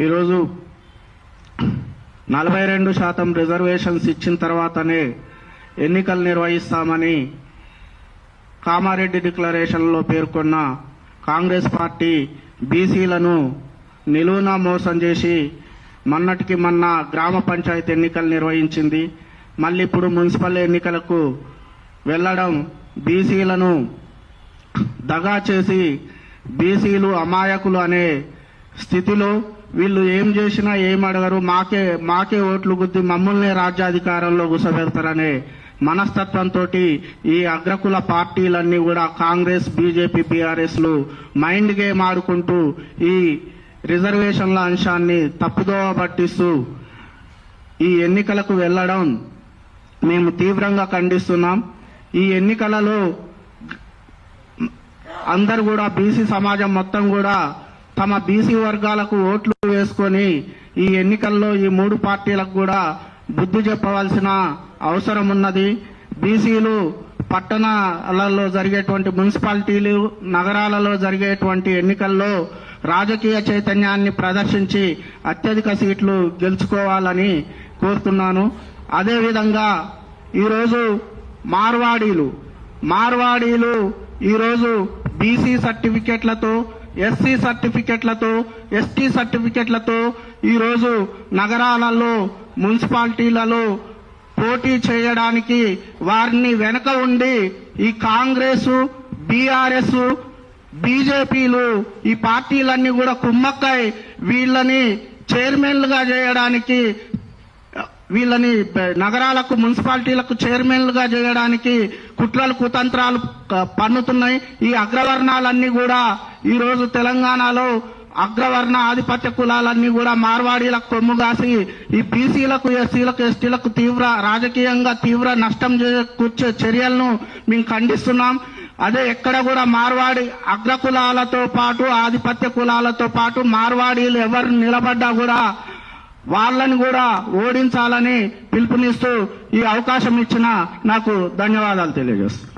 ఈరోజు 42% రిజర్వేషన్స్ ఇచ్చిన తర్వాతనే ఎన్నికలు నిర్వహిస్తామని కామారెడ్డి డిక్లరేషన్లో పేర్కొన్న కాంగ్రెస్ పార్టీ బీసీలను నిలువునా మోసం చేసి మొన్నటికి మొన్న గ్రామ పంచాయతీ ఎన్నికలు నిర్వహించింది. మళ్ళీ ఇప్పుడు మున్సిపల్ ఎన్నికలకు వెళ్లడం బీసీలను దగా చేసి బీసీలు అమాయకులు అనే స్థితిలో వీళ్ళు ఏం చేసినా ఏం అడగరు, మాకే ఓట్లు గుద్ది మమ్మల్ని రాజ్యాధికారంలో కూసబెడతారనే మనస్తత్వంతో ఈ అగ్రకుల పార్టీలన్నీ కూడా కాంగ్రెస్, బీజేపీ, బీఆర్ఎస్లు మైండ్ గేమ్ ఆడుకుంటూ ఈ రిజర్వేషన్ల అంశాన్ని తప్పుదోవ పట్టిస్తూ ఈ ఎన్నికలకు వెళ్లడం మేము తీవ్రంగా ఖండిస్తున్నాం. ఈ ఎన్నికలలో అందరూ కూడా బీసీ సమాజం మొత్తం కూడా తమ బీసీ వర్గాలకు ఓట్లు వేసుకొని ఈ ఎన్నికల్లో ఈ 3 పార్టీలకు కూడా బుద్ధి చెప్పవలసిన అవసరం ఉన్నది. బీసీలు పట్టణాలలో జరిగేటువంటి మున్సిపాలిటీలు, నగరాలలో జరిగేటువంటి ఎన్నికల్లో రాజకీయ చైతన్యాన్ని ప్రదర్శించి అత్యధిక సీట్లు గెలుచుకోవాలని కోరుతున్నాను. అదేవిధంగా ఈరోజు మార్వాడీలు ఈరోజు బీసీ సర్టిఫికెట్లతో, ఎస్సీ సర్టిఫికెట్లతో, ఎస్టీ సర్టిఫికెట్లతో ఈరోజు నగరాలలో, మున్సిపాలిటీలలో పోటీ చేయడానికి వారిని వెనక ఉండి ఈ కాంగ్రెస్, బీఆర్ఎస్, బీజేపీలు ఈ పార్టీలన్నీ కూడా కుమ్మక్కై వీళ్ళని చైర్మన్లుగా చేయడానికి, వీళ్ళని నగరాలకు, మున్సిపాలిటీలకు చైర్మన్లుగా చేయడానికి కుట్రలు కుతంత్రాలు పన్నుతున్నాయి. ఈ అగ్రవర్ణాలన్నీ కూడా ఈరోజు తెలంగాణలో అగ్రవర్ణ ఆధిపత్య కులాలన్నీ కూడా మార్వాడీలకు కొమ్ముగాసి ఈ బీసీలకు, ఎస్సీలకు, ఎస్టీలకు రాజకీయంగా తీవ్ర నష్టం చేకూర్చే చర్యలను మేము ఖండిస్తున్నాం. అదే ఎక్కడ కూడా మార్వాడి అగ్రకులాలతో పాటు, ఆధిపత్య కులాలతో పాటు మార్వాడీలు ఎవరు నిలబడ్డా కూడా వాళ్ళని కూడా ఓడించాలని పిలుపునిస్తూ ఈ అవకాశం ఇచ్చిన నాకు ధన్యవాదాలు తెలియజేస్తున్నాను.